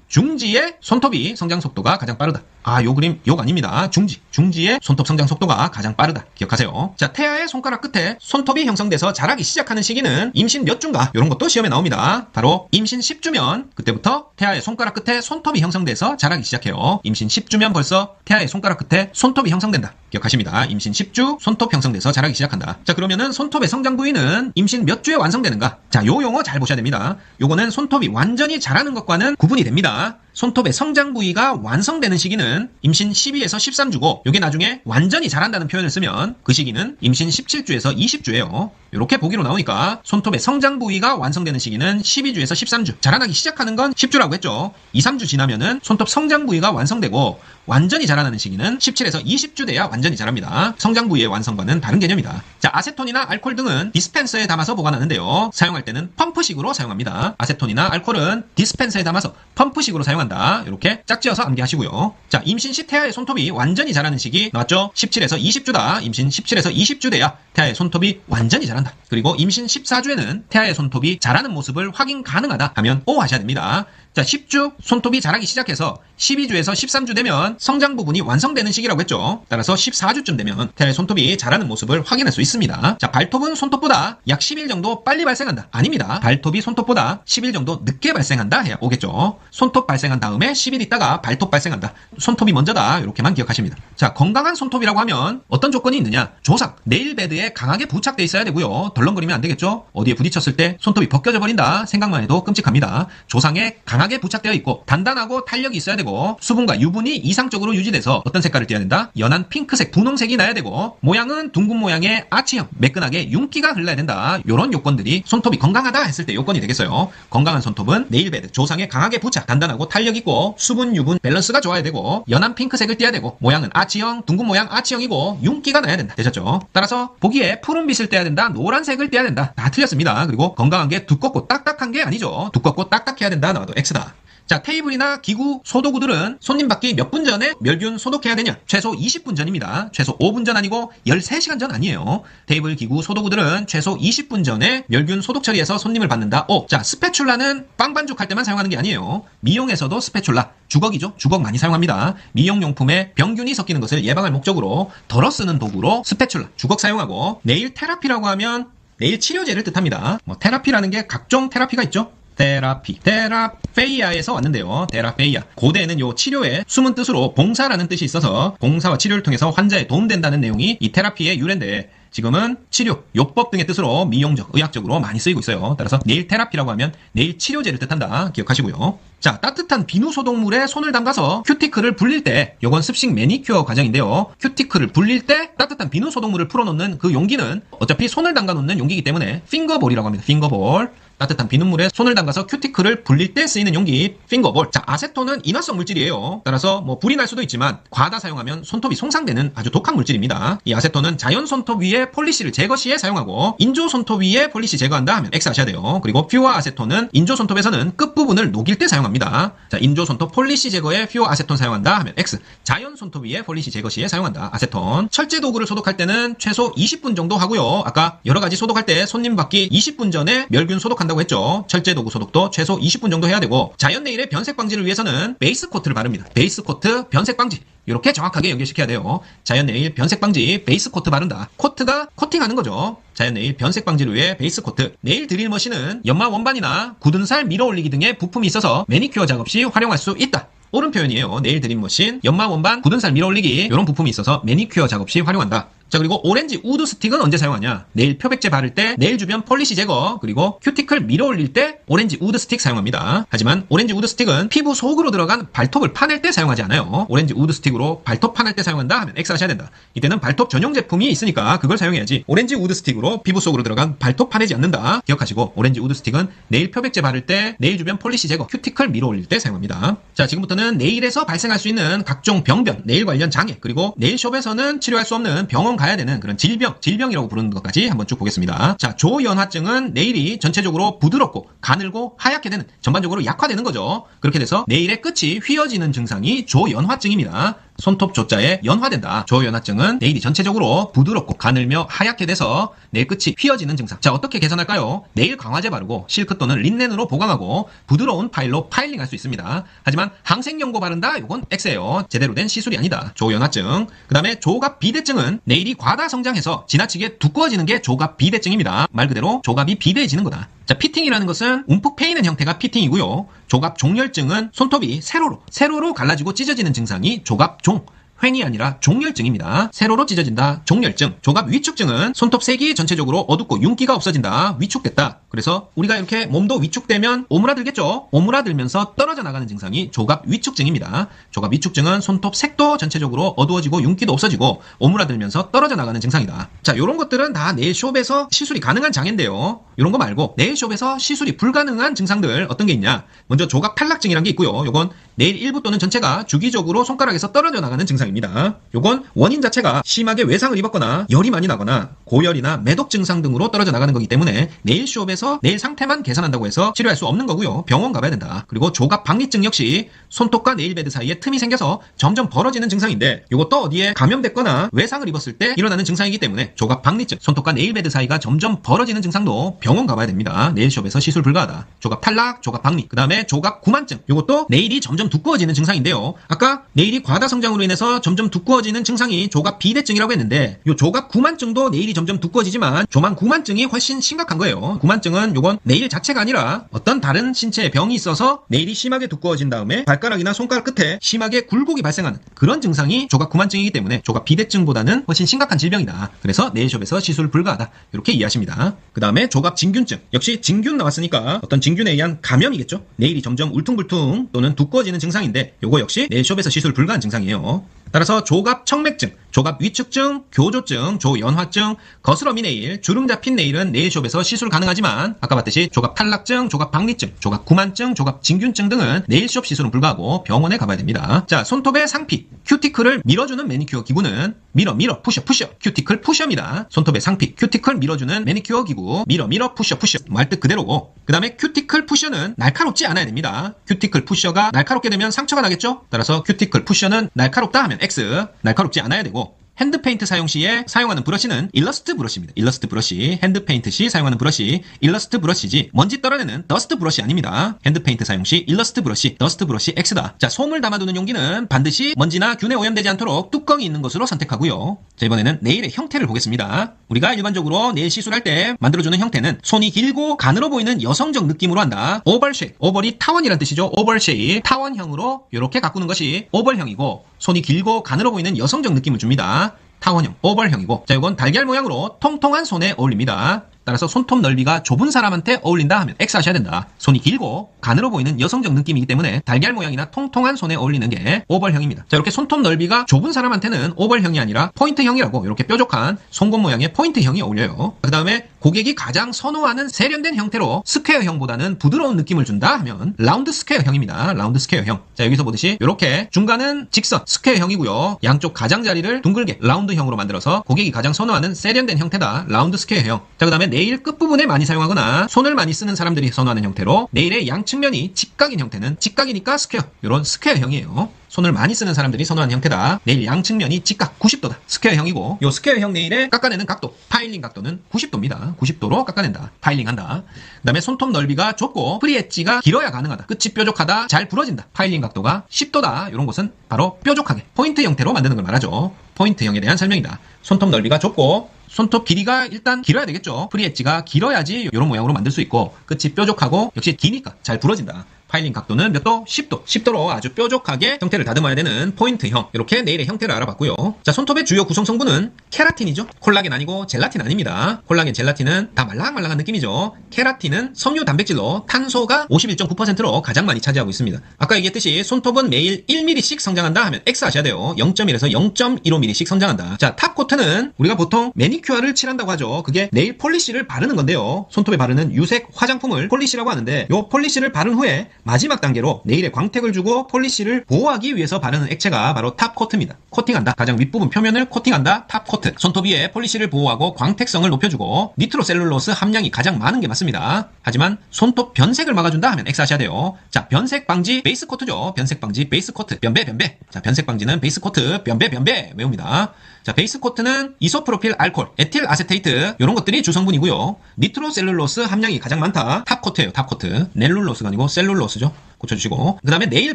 Speaker 1: 중지의 손톱이 성장 속도가 가장 빠르다. 아, 요 그림 욕 아닙니다. 중지의 손톱 성장 속도가 가장 빠르다. 기억하세요. 자, 태아의 손가락 끝에 손톱이 형성돼서 자라기 시작하는 시기는 임신 몇 주인가? 이런 것도 시험에 나옵니다. 바로 임신 10주면 그때부터 태아의 손가락 끝에 손톱이 형성돼서 자라기 시작해요. 임신 10주면 벌써 태아의 손가락 끝에 손톱이 형성된다. 기억하십니다. 임신 10주 손톱 형성돼서 자라기 시작한다. 자, 그러면은 손톱의 성장 부위는 임신 몇 주에 완성되는가? 자, 요 용어 잘 보셔야 됩니다. 요거는 손톱이 완전히 자라는 것과는 구분이 됩니다. 손톱의 성장 부위가 완성되는 시기는 임신 12에서 13주고 요게 나중에 완전히 자란다는 표현을 쓰면 그 시기는 임신 17주에서 20주예요. 이렇게 보기로 나오니까 손톱의 성장 부위가 완성되는 시기는 12주에서 13주. 자라나기 시작하는 건 10주라고 했죠. 2, 3주 지나면은 손톱 성장 부위가 완성되고 완전히 자라나는 시기는 17에서 20주 돼야 완전히 자랍니다. 성장 부위의 완성과는 다른 개념이다. 자, 아세톤이나 알코올 등은 디스펜서에 담아서 보관하는데요. 사용할 때는 펌프식으로 사용합니다. 아세톤이나 알코올은 디스펜서에 담아서 펌프식으로 사용한다. 이렇게 짝지어서 암기하시고요. 자, 임신 시 태아의 손톱이 완전히 자라는 시기 나왔죠? 17에서 20주다. 임신 17에서 20주 돼야 태아의 손톱이 완전히 자란다. 그리고 임신 14주에는 태아의 손톱이 자라는 모습을 확인 가능하다 하면 O 하셔야 됩니다. 자, 10주 손톱이 자라기 시작해서 12주에서 13주 되면 성장 부분이 완성되는 시기라고 했죠. 따라서 14주쯤 되면 태아의 손톱이 자라는 모습을 확인할 수 있습니다. 자, 발톱은 손톱보다 약 10일 정도 빨리 발생한다. 아닙니다. 발톱이 손톱보다 10일 정도 늦게 발생한다 해야 오겠죠. 손톱 발생한 다음에 10일 있다가 발톱 발생한다. 손톱이 먼저다. 이렇게만 기억하십니다. 자, 건강한 손톱이라고 하면 어떤 조건이 있느냐? 조상, 네일베드에 강하게 부착돼 있어야 되고요. 덜렁거리면 안 되겠죠. 어디에 부딪혔을 때 손톱이 벗겨져 버린다. 생각만 해도 끔찍합니다. 조상에 강하게 부착되어 있고 단단하고 탄력이 있어야 되고 수분과 유분이 이상적으로 유지돼서 어떤 색깔을 띠어야 된다? 연한 핑크색, 분홍색이 나야 되고 모양은 둥근 모양의 아치형, 매끈하게 윤기가 흘러야 된다. 이런 요건들이 손톱이 건강하다 했을 때 요건이 되겠어요. 건강한 손톱은 네일베드, 조상에 강하게 부착, 단단하고 탄력 있고 수분, 유분 밸런스가 좋아야 되고 연한 핑크색을 띠어야 되고 모양은 아치형, 둥근 모양 아치형이고 윤기가 나야 된다. 되셨죠? 따라서 보기에 푸른빛을 떼야 된다. 노란색을 떼야 된다. 다 틀렸습니다. 그리고 건강한 게 두껍고 딱딱한 게 아니죠. 두껍고 딱딱해야 된다. 나와도 X다. 자, 테이블이나 기구, 소도구들은 손님 받기 몇 분 전에 멸균 소독해야 되냐? 최소 20분 전입니다. 최소 5분 전 아니고 13시간 전 아니에요. 테이블, 기구, 소도구들은 최소 20분 전에 멸균 소독 처리해서 손님을 받는다. 자, 스패츌라는 빵 반죽할 때만 사용하는 게 아니에요. 미용에서도 스패츌라, 주걱이죠. 주걱 많이 사용합니다. 미용용품에 병균이 섞이는 것을 예방할 목적으로 덜어 쓰는 도구로 스패츌라, 주걱 사용하고, 네일 테라피라고 하면 네일 치료제를 뜻합니다. 테라피라는 게 각종 테라피가 있죠. 테라페이아에서 왔는데요. 테라페이아. 고대에는 요 치료의 숨은 뜻으로 봉사라는 뜻이 있어서 봉사와 치료를 통해서 환자에 도움된다는 내용이 이 테라피의 유래인데, 지금은 치료, 요법 등의 뜻으로 미용적, 의학적으로 많이 쓰이고 있어요. 따라서 네일 테라피라고 하면 네일 치료제를 뜻한다. 기억하시고요. 자, 따뜻한 비누 소독물에 손을 담가서 큐티클을 불릴 때, 요건 습식 매니큐어 과정인데요. 큐티클을 불릴 때 따뜻한 비누 소독물을 풀어놓는 그 용기는 어차피 손을 담가 놓는 용기이기 때문에 핑거볼이라고 합니다. 핑거볼. 따뜻한 비눗물에 손을 담가서 큐티클을 불릴 때 쓰이는 용기, 핑거볼. 자, 아세톤은 인화성 물질이에요. 따라서 불이 날 수도 있지만 과다 사용하면 손톱이 손상되는 아주 독한 물질입니다. 이 아세톤은 자연 손톱 위에 폴리시를 제거 시에 사용하고, 인조 손톱 위에 폴리시 제거한다 하면 X 하셔야 돼요. 그리고 퓨어 아세톤은 인조 손톱에서는 끝부분을 녹일 때 사용합니다. 자, 인조 손톱 폴리시 제거에 퓨어 아세톤 사용한다 하면 X. 자연 손톱 위에 폴리시 제거 시에 사용한다. 아세톤. 철제 도구를 소독할 때는 최소 20분 정도 하고요. 아까 여러 가지 소독할 때 손님 받기 20분 전에 멸균 소독한다고 했죠. 철제 도구 소독도 최소 20분 정도 해야 되고, 자연 네일의 변색 방지를 위해서는 베이스 코트를 바릅니다. 베이스 코트, 변색 방지. 이렇게 정확하게 연결시켜야 돼요. 자연 네일 변색 방지, 베이스 코트 바른다. 코트가 코팅하는 거죠. 자연 네일 변색 방지를 위해 베이스 코트. 네일 드릴 머신은 연마 원반이나 굳은 살 밀어 올리기 등의 부품이 있어서 매니큐어 작업 시 활용할 수 있다. 옳은 표현이에요. 네일 드릴 머신, 연마 원반, 굳은 살 밀어 올리기, 이런 부품이 있어서 매니큐어 작업 시 활용한다. 자, 그리고 오렌지 우드 스틱은 언제 사용하냐? 네일 표백제 바를 때, 네일 주변 폴리시 제거, 그리고 큐티클 밀어 올릴 때 오렌지 우드 스틱 사용합니다. 하지만 오렌지 우드 스틱은 피부 속으로 들어간 발톱을 파낼 때 사용하지 않아요. 오렌지 우드 스틱으로 발톱 파낼 때 사용한다 하면 X 하셔야 된다. 이때는 발톱 전용 제품이 있으니까 그걸 사용해야지, 오렌지 우드 스틱으로 피부 속으로 들어간 발톱 파내지 않는다. 기억하시고, 오렌지 우드 스틱은 네일 표백제 바를 때, 네일 주변 폴리시 제거, 큐티클 밀어 올릴 때 사용합니다. 자, 지금부터는 네일에서 발생할 수 있는 각종 병변, 네일 관련 장애, 그리고 네일숍에서는 치료할 수 없는 병원 가야 되는 그런 질병이라고 부르는 것까지 한번 쭉 보겠습니다. 자, 조연화증은 네일이 전체적으로 부드럽고 가늘고 하얗게 되는, 전반적으로 약화되는 거죠. 그렇게 돼서 네일의 끝이 휘어지는 증상이 조연화증입니다. 손톱 조자에 연화된다. 조연화증은 네일이 전체적으로 부드럽고 가늘며 하얗게 돼서 네일 끝이 휘어지는 증상. 자, 어떻게 개선할까요? 네일 강화제 바르고 실크 또는 린넨으로 보강하고 부드러운 파일로 파일링할 수 있습니다. 하지만 항생연고 바른다? 이건 X예요. 제대로 된 시술이 아니다. 조연화증. 그 다음에 조갑 비대증은 네일이 과다 성장해서 지나치게 두꺼워지는 게 조갑 비대증입니다. 말 그대로 조갑이 비대해지는 거다. 자, 피팅이라는 것은 움푹 패이는 형태가 피팅이고요. 조갑 종열증은 손톱이 세로로 갈라지고 찢어지는 증상이 조갑종, 횡이 아니라 종열증입니다. 세로로 찢어진다. 종열증. 조갑 위축증은 손톱 색이 전체적으로 어둡고 윤기가 없어진다. 위축됐다. 그래서 우리가 이렇게 몸도 위축되면 오므라들겠죠. 오므라들면서 떨어져 나가는 증상이 조갑 위축증입니다. 조갑 위축증은 손톱 색도 전체적으로 어두워지고 윤기도 없어지고 오므라들면서 떨어져 나가는 증상이다. 자, 이런 것들은 다 네일숍에서 시술이 가능한 장애인데요. 이런 거 말고 네일숍에서 시술이 불가능한 증상들 어떤 게 있냐? 먼저 조각 탈락증이라는 게 있고요. 요건 네일 일부 또는 전체가 주기적으로 손가락에서 떨어져 나가는 증상입니다. 요건 원인 자체가 심하게 외상을 입었거나 열이 많이 나거나 고열이나 매독 증상 등으로 떨어져 나가는 거기 때문에 네일숍에서 네일 상태만 개선한다고 해서 치료할 수 없는 거고요. 병원 가봐야 된다. 그리고 조각 박리증 역시 손톱과 네일베드 사이에 틈이 생겨서 점점 벌어지는 증상인데, 요것도 어디에 감염됐거나 외상을 입었을 때 일어나는 증상이기 때문에 조각 박리증, 손톱과 네일베드 사이가 점점 벌어지는 증상도 병원 가봐야 됩니다. 네일숍에서 시술 불가하다. 조각 탈락, 조각 박리. 그 다음에 조각 구만증. 요것도 네일이 점점 두꺼워지는 증상인데요. 아까 네일이 과다 성장으로 인해서 점점 두꺼워지는 증상이 조각 비대증이라고 했는데, 요 조각 구만증도 네일이 점점 두꺼워지지만 조만 구만증이 훨씬 심각한 거예요. 구만증은 요건 네일 자체가 아니라 어떤 다른 신체에 병이 있어서 네일이 심하게 두꺼워진 다음에 발가락이나 손가락 끝에 심하게 굴곡이 발생하는 그런 증상이 조각 구만증이기 때문에 조각 비대증보다는 훨씬 심각한 질병이다. 그래서 네일숍에서 시술 불가하다. 이렇게 이해하십니다. 그 다음에 조각 진균증. 역시 진균 나왔으니까 어떤 진균에 의한 감염이겠죠. 네일이 점점 울퉁불퉁 또는 두꺼워지는 증상인데, 요거 역시 네일숍에서 시술 불가한 증상이에요. 따라서 조갑 청맥증, 조갑 위축증, 교조증, 조연화증, 거스러미 네일, 주름 잡힌 네일은 네일숍에서 시술 가능하지만 아까 봤듯이 조갑 탈락증, 조갑 박리증, 조갑 구만증, 조갑 진균증 등은 네일숍 시술은 불가하고 병원에 가봐야 됩니다. 자, 손톱의 상피, 큐티클을 밀어주는 매니큐어 기구는 밀어, 푸셔, 큐티클 푸셔입니다. 손톱의 상피, 큐티클 밀어주는 매니큐어 기구, 밀어, 푸셔. 말뜻 그대로고. 그 다음에 큐티클 푸셔는 날카롭지 않아야 됩니다. 큐티클 푸셔가 날카롭게 되면 상처가 나겠죠? 따라서 큐티클 푸셔는 날카롭다 하면 X, 날카롭지 않아야 되고, 핸드페인트 사용 시에 사용하는 브러쉬는 일러스트 브러쉬입니다. 일러스트 브러쉬, 핸드페인트 시 사용하는 브러쉬, 일러스트 브러쉬지 먼지 떨어내는 더스트 브러쉬 아닙니다. 핸드페인트 사용 시 일러스트 브러쉬, 더스트 브러쉬 X다. 자, 솜을 담아두는 용기는 반드시 먼지나 균에 오염되지 않도록 뚜껑이 있는 것으로 선택하고요. 자, 이번에는 네일의 형태를 보겠습니다. 우리가 일반적으로 네일 시술할 때 만들어주는 형태는 손이 길고 가늘어 보이는 여성적 느낌으로 한다. 오벌 쉐입, 오벌이 타원이란 뜻이죠. 오벌 쉐입, 타원형으로 이렇게 가꾸는 것이 오벌형이고, 손이 길고 가늘어 보이는 여성적 느낌을 줍니다. 타원형, 오벌형이고, 자, 이건 달걀 모양으로 통통한 손에 어울립니다. 따라서 손톱 넓이가 좁은 사람한테 어울린다 하면 X 하셔야 된다. 손이 길고 가늘어 보이는 여성적 느낌이기 때문에 달걀 모양이나 통통한 손에 어울리는 게 오벌형입니다. 자, 이렇게 손톱 넓이가 좁은 사람한테는 오벌형이 아니라 포인트형이라고 이렇게 뾰족한 송곳 모양의 포인트형이 어울려요. 그 다음에 고객이 가장 선호하는 세련된 형태로 스퀘어형보다는 부드러운 느낌을 준다 하면 라운드 스퀘어형입니다. 라운드 스퀘어형. 자, 여기서 보듯이 이렇게 중간은 직선 스퀘어형이고요. 양쪽 가장자리를 둥글게 라운드형으로 만들어서 고객이 가장 선호하는 세련된 형태다. 라운드 스퀘어형. 자, 그 다음에 네일 끝부분에 많이 사용하거나 손을 많이 쓰는 사람들이 선호하는 형태로 네일의 양측면이 직각인 형태는 직각이니까 스퀘어. 이런 스퀘어형이에요. 손을 많이 쓰는 사람들이 선호하는 형태다. 네일 양측면이 직각 90도다. 스퀘어형이고, 요 스퀘어형 네일의 깎아내는 각도, 파일링 각도는 90도입니다. 90도로 깎아낸다. 파일링한다. 그 다음에 손톱 넓이가 좁고 프리 엣지가 길어야 가능하다. 끝이 뾰족하다. 잘 부러진다. 파일링 각도가 10도다. 이런 것은 바로 뾰족하게 포인트 형태로 만드는 걸 말하죠. 포인트형에 대한 설명이다. 손톱 넓이가 좁고 손톱 길이가 일단 길어야 되겠죠. 프리 엣지가 길어야지 이런 모양으로 만들 수 있고, 끝이 뾰족하고 역시 기니까 잘 부러진다. 파일링 각도는 몇 도? 10도. 10도로 아주 뾰족하게 형태를 다듬어야 되는 포인트형. 이렇게 네일의 형태를 알아봤고요. 자, 손톱의 주요 구성 성분은 케라틴이죠. 콜라겐 아니고 젤라틴 아닙니다. 콜라겐, 젤라틴은 다 말랑말랑한 느낌이죠. 케라틴은 섬유 단백질로 탄소가 51.9%로 가장 많이 차지하고 있습니다. 아까 얘기했듯이 손톱은 매일 1mm씩 성장한다 하면 X 하셔야 돼요. 0.1에서 0.15mm씩 성장한다. 자, 탑코트는 우리가 보통 매니큐어를 칠한다고 하죠. 그게 네일 폴리시를 바르는 건데요. 손톱에 바르는 유색 화장품을 폴리시라고 하는데, 요 폴리시를 바른 후에 마지막 단계로 네일에 광택을 주고 폴리시를 보호하기 위해서 바르는 액체가 바로 탑코트입니다. 코팅한다. 가장 윗부분 표면을 코팅한다. 탑코트. 손톱 위에 폴리시를 보호하고 광택성을 높여주고 니트로셀룰로스 함량이 가장 많은 게 맞습니다. 하지만 손톱 변색을 막아준다 하면 X 하셔야 돼요. 자, 변색 방지 베이스 코트죠. 변색 방지 베이스 코트. 변배. 자, 변색 방지는 베이스 코트. 변배 외웁니다. 자, 베이스 코트는 이소프로필 알코올, 에틸 아세테이트 이런 것들이 주성분이고요. 니트로셀룰로스 함량이 가장 많다. 탑코트예요. 탑코트. 넬룰로스가 아니고 셀룰로스죠. 고쳐주시고, 그 다음에 네일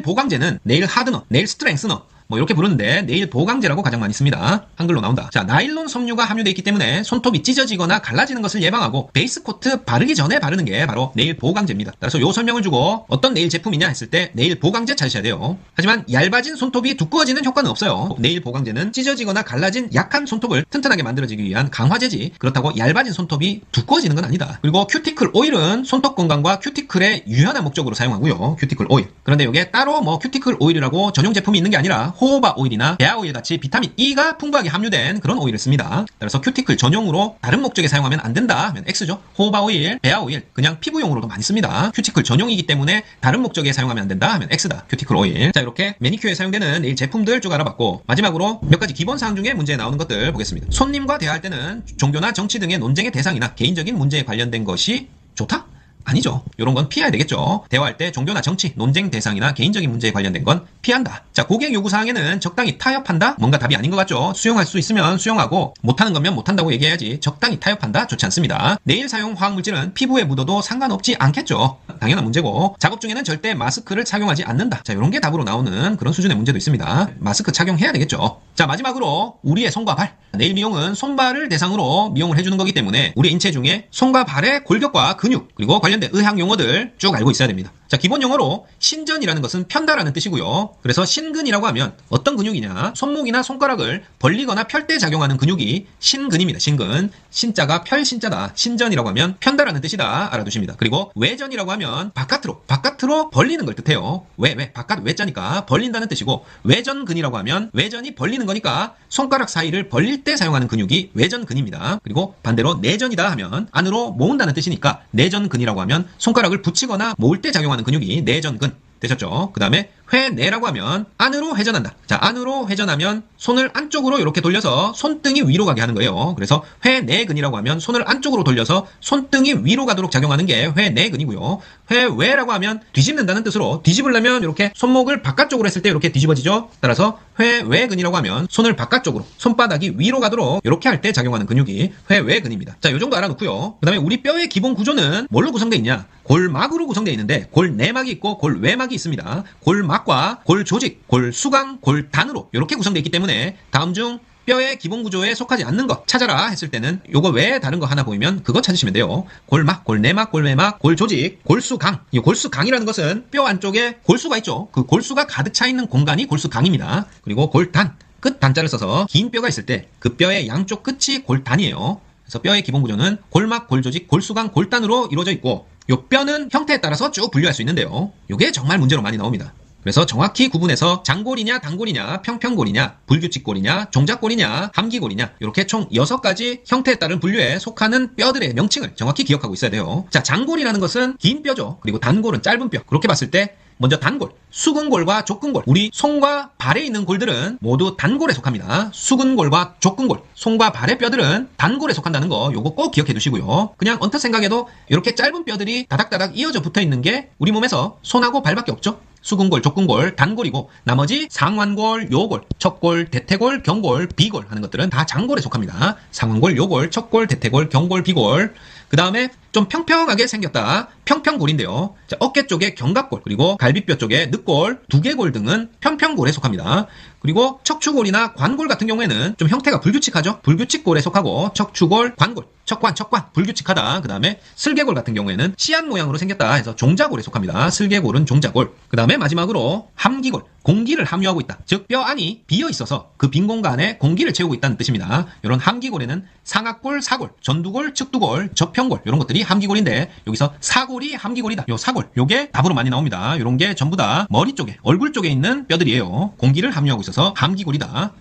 Speaker 1: 보강제는 네일 하드너, 네일 스트렝스너 뭐 이렇게 부르는데 네일 보강제라고 가장 많이 씁니다. 한글로 나온다. 자, 나일론 섬유가 함유되어 있기 때문에 손톱이 찢어지거나 갈라지는 것을 예방하고 베이스 코트 바르기 전에 바르는 게 바로 네일 보강제입니다. 따라서 요 설명을 주고 어떤 네일 제품이냐 했을 때 네일 보강제 찾으셔야 돼요. 하지만 얇아진 손톱이 두꺼워지는 효과는 없어요. 네일 보강제는 찢어지거나 갈라진 약한 손톱을 튼튼하게 만들어지기 위한 강화제지, 그렇다고 얇아진 손톱이 두꺼워지는 건 아니다. 그리고 큐티클 오일은 손톱 건강과 큐티클의 유연한 목적으로 사용하고요. 큐티클 오일. 그런데 이게 따로 뭐 큐티클 오일이라고 전용 제품이 있는 게 아니라 호호바 오일이나 베아 오일 같이 비타민 E가 풍부하게 함유된 그런 오일을 씁니다. 따라서 큐티클 전용으로 다른 목적에 사용하면 안 된다 하면 X죠. 호호바 오일, 베아 오일 그냥 피부용으로도 많이 씁니다. 큐티클 전용이기 때문에 다른 목적에 사용하면 안 된다 하면 X다. 큐티클 오일. 자, 이렇게 매니큐어에 사용되는 네일 제품들 쭉 알아봤고, 마지막으로 몇 가지 기본 사항 중에 문제에 나오는 것들 보겠습니다. 손님과 대화할 때는 종교나 정치 등의 논쟁의 대상이나 개인적인 문제에 관련된 것이 좋다? 아니죠. 이런 건 피해야 되겠죠. 대화할 때 종교나 정치, 논쟁 대상이나 개인적인 문제에 관련된 건 피한다. 자, 고객 요구사항에는 적당히 타협한다? 뭔가 답이 아닌 것 같죠. 수용할 수 있으면 수용하고 못하는 거면 못한다고 얘기해야지 적당히 타협한다? 좋지 않습니다. 네일 사용 화학물질은 피부에 묻어도 상관없지 않겠죠. 당연한 문제고, 작업 중에는 절대 마스크를 착용하지 않는다. 자, 이런 게 답으로 나오는 그런 수준의 문제도 있습니다. 마스크 착용해야 되겠죠. 자, 마지막으로 우리의 손과 발. 네일 미용은 손발을 대상으로 미용을 해주는 거기 때문에 우리 인체 중에 손과 발의 골격과 근육, 그리고 관련된 의학 용어들 쭉 알고 있어야 됩니다. 자, 기본 용어로 신전이라는 것은 편다라는 뜻이고요. 그래서 신근이라고 하면 어떤 근육이냐? 손목이나 손가락을 벌리거나 펼 때 작용하는 근육이 신근입니다. 신근. 신자가 펼신자다. 신전이라고 하면 편다라는 뜻이다. 알아두십니다. 그리고 외전이라고 하면 바깥으로 벌리는 걸 뜻해요. 바깥 외자니까 벌린다는 뜻이고, 외전근이라고 하면 외전이 벌리는 거니까 손가락 사이를 벌릴 때 사용하는 근육이 외전근입니다. 그리고 반대로 내전이다 하면 안으로 모은다는 뜻이니까 내전근이라고 하면 손가락을 붙이거나 모을 때 작용하는 근육이 내전근. 되셨죠? 그 다음에 회내라고 하면 안으로 회전한다. 자, 안으로 회전하면 손을 안쪽으로 이렇게 돌려서 손등이 위로 가게 하는 거예요. 그래서 회내근이라고 하면 손을 안쪽으로 돌려서 손등이 위로 가도록 작용하는 게 회내근이고요. 회외라고 하면 뒤집는다는 뜻으로 뒤집으려면 이렇게 손목을 바깥쪽으로 했을 때 이렇게 뒤집어지죠. 따라서 회외근이라고 하면 손을 바깥쪽으로 손바닥이 위로 가도록 이렇게 할 때 작용하는 근육이 회외근입니다. 자, 요 정도 알아놓고요. 그 다음에 우리 뼈의 기본 구조는 뭘로 구성되어 있냐? 골막으로 구성되어 있는데 골내막이 있고 골외막이 있습니다. 골막과 골조직, 골수강, 골단으로 이렇게 구성되어 있기 때문에 다음 중 뼈의 기본 구조에 속하지 않는 것 찾아라 했을 때는 요거 외에 다른 거 하나 보이면 그거 찾으시면 돼요. 골막, 골내막, 골외막, 골조직, 골수강. 이 골수강이라는 것은 뼈 안쪽에 골수가 있죠. 그 골수가 가득 차 있는 공간이 골수강입니다. 그리고 골단, 끝 단자를 써서 긴 뼈가 있을 때 그 뼈의 양쪽 끝이 골단이에요. 그래서 뼈의 기본 구조는 골막, 골조직, 골수강, 골단으로 이루어져 있고, 요 뼈는 형태에 따라서 쭉 분류할 수 있는데요. 요게 정말 문제로 많이 나옵니다. 그래서 정확히 구분해서 장골이냐, 단골이냐, 평평골이냐, 불규칙골이냐, 종작골이냐, 함기골이냐 이렇게 총 6가지 형태에 따른 분류에 속하는 뼈들의 명칭을 정확히 기억하고 있어야 돼요. 자, 장골이라는 것은 긴 뼈죠. 그리고 단골은 짧은 뼈. 그렇게 봤을 때 먼저 단골, 수근골과 족근골. 우리 손과 발에 있는 골들은 모두 단골에 속합니다. 수근골과 족근골, 손과 발의 뼈들은 단골에 속한다는 거 요거 꼭 기억해 두시고요. 그냥 언뜻 생각해도 이렇게 짧은 뼈들이 다닥다닥 이어져 붙어 있는 게 우리 몸에서 손하고 발밖에 없죠. 수근골, 족근골, 단골이고 나머지 상완골, 요골, 척골, 대퇴골, 경골, 비골 하는 것들은 다 장골에 속합니다. 상완골, 요골, 척골, 대퇴골, 경골, 비골. 그 다음에 좀 평평하게 생겼다. 평평골인데요. 자, 어깨 쪽에 견갑골, 그리고 갈비뼈 쪽에 늑골, 두개골 등은 평평골에 속합니다. 그리고 척추골이나 관골 같은 경우에는 좀 형태가 불규칙하죠. 불규칙골에 속하고 척추골, 관골, 척관, 불규칙하다. 그 다음에 슬개골 같은 경우에는 씨앗 모양으로 생겼다 해서 종자골에 속합니다. 슬개골은 종자골. 그 다음에 마지막으로 함기골, 공기를 함유하고 있다. 즉 뼈 안이 비어 있어서 그 빈 공간에 공기를 채우고 있다는 뜻입니다. 이런 함기골에는 상악골, 사골, 전두골, 측두골, 저평골 이런 것들이 함기골인데 여기서 사골이 함기골이다. 요 사골, 요게 답으로 많이 나옵니다. 이런 게 전부 다 머리 쪽에, 얼굴 쪽에 있는 뼈들이에요. 공기를 함유하고 있어서 함기골이다.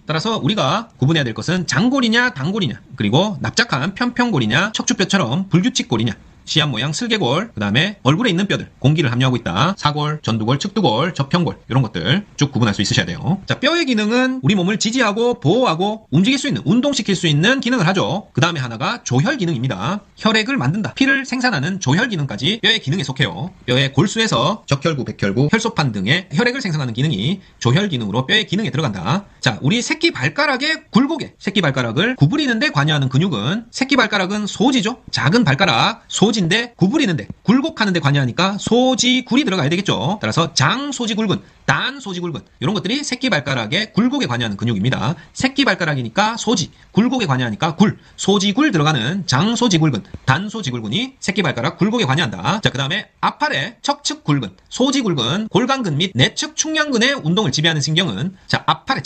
Speaker 1: 따라서 우리가 구분해야 될 것은 장골이냐, 단골이냐, 그리고 납작한 평평골이냐, 척추뼈처럼 불규칙골이냐, 씨앗 모양 슬개골, 그 다음에 얼굴에 있는 뼈들, 공기를 함유하고 있다. 사골, 전두골, 측두골, 저평골 이런 것들 쭉 구분할 수 있으셔야 돼요. 자, 뼈의 기능은 우리 몸을 지지하고 보호하고 움직일 수 있는, 운동시킬 수 있는 기능을 하죠. 그 다음에 하나가 조혈 기능입니다. 혈액을 만든다. 피를 생산하는 조혈 기능까지 뼈의 기능에 속해요. 뼈의 골수에서 적혈구, 백혈구, 혈소판 등의 혈액을 생산하는 기능이 조혈 기능으로 뼈의 기능에 들어간다. 자, 우리 새끼 발가락의 굴곡에, 새끼 발가락을 구부리는 데 관여하는 근육은, 새끼 발가락은 소지죠. 작은 발가락, 소지인데 구부리는데, 굴곡하는 데 관여하니까 소지굴이 들어가야 되겠죠. 따라서 장소지굴근, 단소지굴근 이런 것들이 새끼 발가락의 굴곡에 관여하는 근육입니다. 새끼 발가락이니까 소지, 굴곡에 관여하니까 굴, 소지굴 들어가는 장소지굴근, 단소지굴근이 새끼 발가락 굴곡에 관여한다. 자, 그 다음에 앞팔의 척측굴근, 소지굴근, 골간근 및 내측 충량근의 운동을 지배하는 신경은, 자, 앞팔의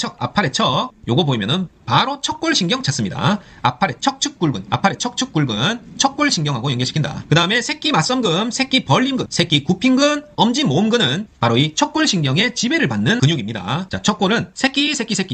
Speaker 1: 척 요거 보이면은 바로 척골신경 찾습니다. 앞팔의 척측굴근, 앞팔의 척측굴근, 척골신경하고 연결시킨다. 그 다음에 새끼 맞섬근, 새끼 벌림근, 새끼 굽힘근, 엄지 모음근은 바로 이 척골신경의 지배를 받는 근육입니다. 자, 척골은 새끼,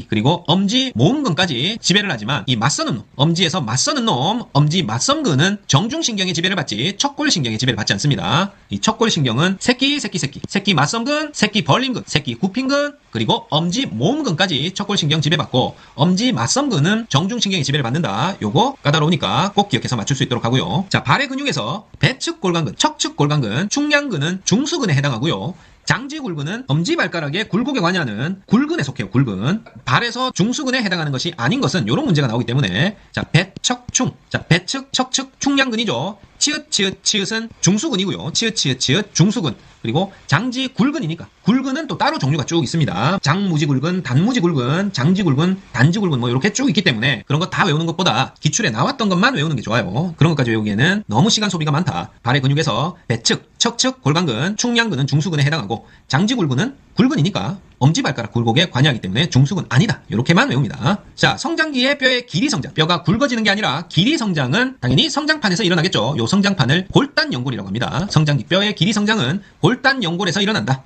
Speaker 1: 그리고 엄지 모음근까지 지배를 하지만 이 맞서는 놈, 엄지에서 맞서는 놈, 엄지 맞섬근은 정중신경의 지배를 받지 척골신경의 지배를 받지 않습니다. 이 척골신경은 새끼, 새끼 맞섬근, 새끼 벌림근, 새끼 굽힘근, 그리고 엄지 모음근까지 척골신경 지배받고 엄지 맞섬근은 정중신경의 지배를 받는다. 요거 까다로우니까 꼭 기억해서 맞출 수 있도록 하고요. 자, 발의 근육에서 배측골간근, 척측골간근, 충량근은 중수근에 해당하고요. 장지굴근은 엄지발가락의 굴곡에 관여하는 굴근에 속해요. 굴근. 발에서 중수근에 해당하는 것이 아닌 것은 이런 문제가 나오기 때문에, 자, 배척충, 자, 배측, 척측, 충량근이죠. 치읓은 중수근이고요. 치읓 중수근. 그리고 장지 굵은이니까 굵은은 또 따로 종류가 쭉 있습니다. 장무지 굵은, 단무지 굵은, 장지 굵은, 단지 굵은 뭐 이렇게 쭉 있기 때문에 그런 거 다 외우는 것보다 기출에 나왔던 것만 외우는 게 좋아요. 그런 것까지 외우기에는 너무 시간 소비가 많다. 발의 근육에서 배측, 척측, 골반근, 충량근은 중수근에 해당하고 장지 굵은은 굵은이니까 엄지발가락 굴곡에 관여하기 때문에 중수근 아니다. 이렇게만 외웁니다. 자, 성장기의 뼈의 길이 성장. 뼈가 굵어지는 게 아니라 길이 성장은 당연히 성장판에서 일어나겠죠. 요 성장판을 골단연골이라고 합니다. 성장기 뼈의 길이 성장은 골단연골에서 일어난다.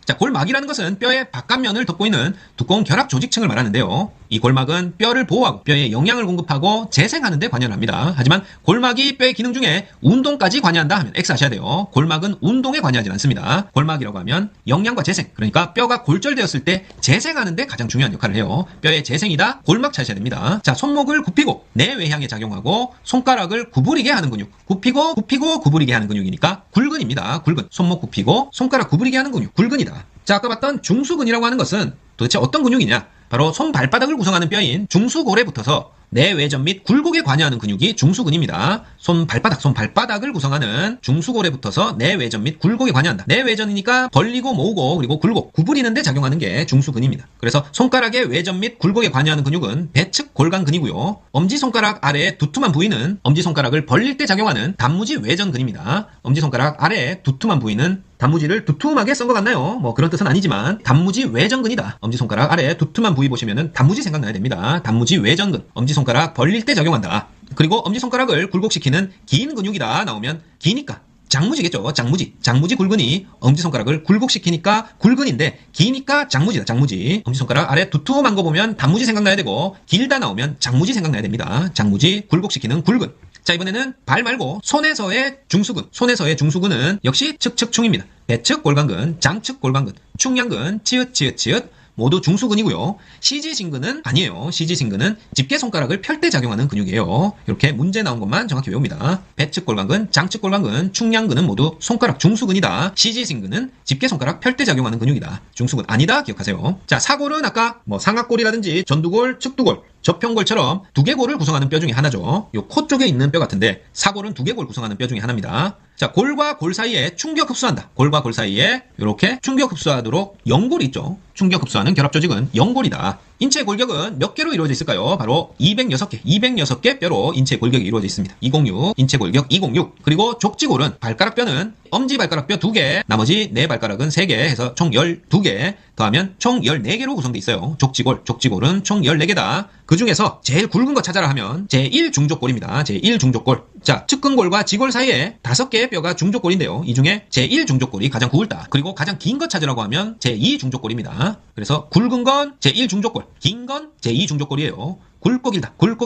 Speaker 1: 자, 골막이라는 것은 뼈의 바깥면을 덮고 있는 두꺼운 결합 조직층을 말하는데요. 이 골막은 뼈를 보호하고 뼈에 영양을 공급하고 재생하는 데 관여를 합니다. 하지만 골막이 뼈의 기능 중에 운동까지 관여한다 하면 X 하셔야 돼요. 골막은 운동에 관여하지 않습니다. 골막이라고 하면 영양과 재생, 그러니까 뼈가 골절되었을 때 재생하는 데 가장 중요한 역할을 해요. 뼈의 재생이다. 골막 찾으셔야 됩니다. 자, 손목을 굽히고 내외향에 작용하고 손가락을 구부리게 하는 근육. 굽히고 구부리게 하는 근육이니까 굴근입니다. 굴근. 손목 굽히고 손가락 구부리게 하는 근육. 굴근이다. 자, 아까 봤던 중수근이라고 하는 것은 도대체 어떤 근육이냐? 바로 손발바닥을 구성하는 뼈인 중수골에 붙어서 내외전 및 굴곡에 관여하는 근육이 중수근입니다. 손발바닥을 구성하는 중수골에 붙어서 내외전 및 굴곡에 관여한다. 내외전이니까 벌리고 모으고 그리고 굴곡, 구부리는 데 작용하는 게 중수근입니다. 그래서 손가락의 외전 및 굴곡에 관여하는 근육은 배측 골간근이고요. 엄지손가락 아래의 두툼한 부위는 엄지손가락을 벌릴 때 작용하는 단무지 외전근입니다. 엄지손가락 아래의 두툼한 부위는 단무지를 두툼하게 썬 것 같나요? 뭐 그런 뜻은 아니지만 단무지 외전근이다. 엄지손가락 아래 두툼한 부위 보시면은 단무지 생각나야 됩니다. 단무지 외전근. 엄지손가락 벌릴 때 작용한다. 그리고 엄지손가락을 굴곡시키는 긴 근육이다 나오면 기니까 장무지겠죠. 장무지 굴근이 엄지손가락을 굴곡시키니까 굴근인데 기니까 장무지다. 장무지. 엄지손가락 아래 두툼한 거 보면 단무지 생각나야 되고 길다 나오면 장무지 생각나야 됩니다. 장무지 굴곡시키는 굴근. 자, 이번에는 발 말고 손에서의 중수근. 손에서의 중수근은 역시 측측충입니다. 배측 골반근, 장측 골반근, 충량근, 치읓 모두 중수근이고요. CG신근은 아니에요. CG신근은 집게손가락을 펼 때 작용하는 근육이에요. 이렇게 문제 나온 것만 정확히 외웁니다. 배측 골반근, 장측 골반근, 충량근은 모두 손가락 중수근이다. CG신근은 집게손가락 펼 때 작용하는 근육이다. 중수근 아니다. 기억하세요. 자, 사골은 아까 뭐 상악골이라든지 전두골, 측두골, 접평골처럼 두개골을 구성하는 뼈 중에 하나죠. 요 코 쪽에 있는 뼈 같은데 사골은 두개골 구성하는 뼈 중에 하나입니다. 자, 골과 골 사이에 충격 흡수한다. 골과 골 사이에 이렇게 충격 흡수하도록 연골이 있죠. 충격 흡수하는 결합 조직은 연골이다. 인체 골격은 몇 개로 이루어져 있을까요? 바로 206개. 206개 뼈로 인체 골격이 이루어져 있습니다. 206, 인체 골격 206. 그리고 족지골은 발가락 뼈는 엄지발가락 뼈 2개, 나머지 4발가락은 3개 해서 총 12개 더하면 총 14개로 구성되어 있어요. 족지골은 총 14개다. 그 중에서 제일 굵은 거 찾아라 하면 제1중족골입니다. 제1중족골. 자, 측근골과 지골 사이에 5개의 뼈가 중족골인데요. 이 중에 제1중족골이 가장 굵다. 그리고 가장 긴 거 찾으라고 하면 제2중족골입니다. 그래서 굵은 건 제1중족골, 긴 건 제2중족골이에요. 굵고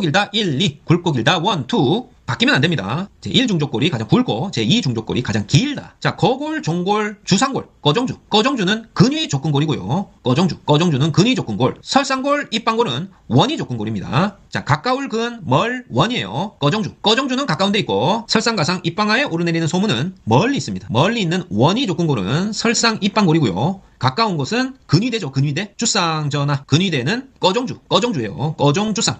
Speaker 1: 길다 1, 2, 굵고 길다 1, 2. 바뀌면 안 됩니다. 제1중족골이 가장 굵고 제2중족골이 가장 길다. 자, 거골, 종골, 주상골, 꺼정주. 꺼정주는 근위 족근골이고요. 꺼정주는 근위 족근골. 설상골, 입방골은 원위 족근골입니다. 자, 가까울 근, 멀, 원이에요. 꺼정주는 가까운 데 있고 설상가상 입방하에 오르내리는 소문은 멀리 있습니다. 멀리 있는 원위 족근골은 설상 입방골이고요. 가까운 곳은 근위대죠. 근위대. 주상전하. 근위대는 꺼정주예요.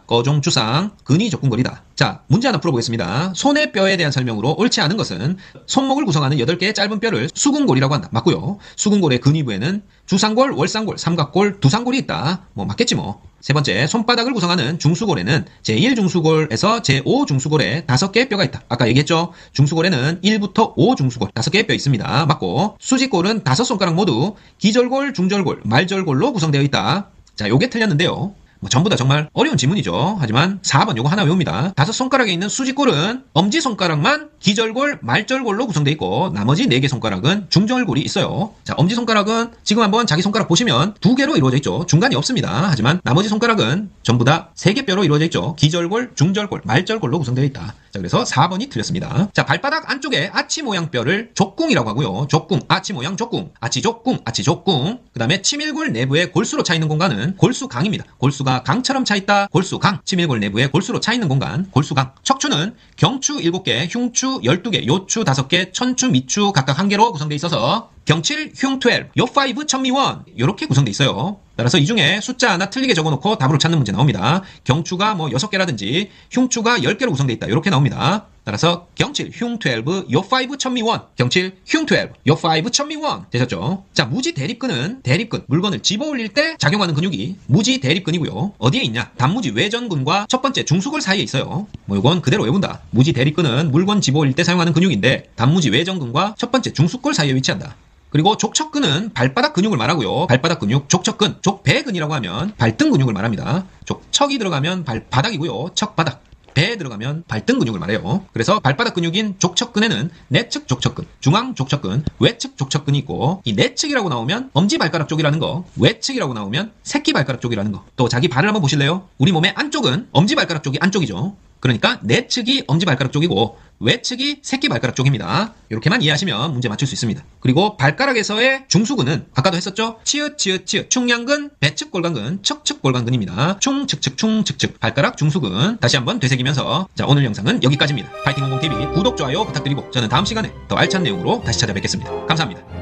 Speaker 1: 꺼정주상. 근위 족근골이다. 자, 문제 하나 풀어보겠습니다. 손의 뼈에 대한 설명으로 옳지 않은 것은 손목을 구성하는 8개의 짧은 뼈를 수근골이라고 한다. 맞고요. 수근골의 근위부에는 주상골, 월상골, 삼각골, 두상골이 있다. 뭐 맞겠지 뭐. 세 번째, 손바닥을 구성하는 중수골에는 제1중수골에서 제5중수골에 5개의 뼈가 있다. 아까 얘기했죠? 중수골에는 1부터 5중수골 5개의 뼈 있습니다. 맞고, 수직골은 5손가락 모두 기절골, 중절골, 말절골로 구성되어 있다. 자, 요게 틀렸는데요. 뭐 전부 다 정말 어려운 지문이죠. 하지만 4번 요거 하나 외웁니다. 5손가락에 있는 수직골은 엄지손가락만 기절골, 말절골로 구성되어 있고 나머지 4개 손가락은 중절골이 있어요. 자, 엄지손가락은 지금 한번 자기 손가락 보시면 2개로 이루어져 있죠. 중간이 없습니다. 하지만 나머지 손가락은 전부 다 3개 뼈로 이루어져 있죠. 기절골, 중절골, 말절골로 구성되어 있다. 자, 그래서 4번이 틀렸습니다. 자, 발바닥 안쪽에 아치 모양 뼈를 족궁이라고 하고요. 족궁, 아치 모양 족궁, 아치족궁. 그 다음에 치밀골 내부에 골수로 차 있는 공간은 골수강입니다. 골수가 강처럼 차 있다. 골수강. 치밀골 내부에 골수로 차 있는 공간. 골수강. 척추는 경추 7개, 흉추 12개, 요추 5개, 천추, 미추 각각 1개로 구성되어 있어서 경칠, 흉12, 요5, 천미원 이렇게 구성되어 있어요. 따라서 이 중에 숫자 하나 틀리게 적어놓고 답으로 찾는 문제 나옵니다. 경추가 뭐 6개라든지 흉추가 10개로 구성되어 있다. 이렇게 나옵니다. 따라서 경칠 흉12 요5 천미원 경칠 흉12 요5 천미원 되셨죠? 자, 무지 대립근은 대립근 물건을 집어 올릴 때 작용하는 근육이 무지 대립근이고요. 어디에 있냐? 단무지 외전근과 첫 번째 중수골 사이에 있어요. 뭐 이건 그대로 외운다. 무지 대립근은 물건 집어 올릴 때 사용하는 근육인데 단무지 외전근과 첫 번째 중수골 사이에 위치한다. 그리고 족척근은 발바닥 근육을 말하고요. 발바닥 근육, 족척근, 족배근이라고 하면 발등 근육을 말합니다. 족척이 들어가면 발바닥이고요. 척바닥. 배에 들어가면 발등 근육을 말해요. 그래서 발바닥 근육인 족척근에는 내측 족척근, 중앙 족척근, 외측 족척근이 있고 이 내측이라고 나오면 엄지발가락 쪽이라는 거, 외측이라고 나오면 새끼발가락 쪽이라는 거. 또 자기 발을 한번 보실래요? 우리 몸의 안쪽은 엄지발가락 쪽이 안쪽이죠. 그러니까 내측이 엄지발가락 쪽이고 외측이 새끼발가락 쪽입니다. 이렇게만 이해하시면 문제 맞출 수 있습니다. 그리고 발가락에서의 중수근은 아까도 했었죠? 치읓 치읓 치읓 충량근, 배측 골반근, 척측 골반근입니다. 충측측 충측측 발가락 중수근 다시 한번 되새기면서 자, 오늘 영상은 여기까지입니다. 파이팅 공공TV 구독, 좋아요 부탁드리고 저는 다음 시간에 더 알찬 내용으로 다시 찾아뵙겠습니다. 감사합니다.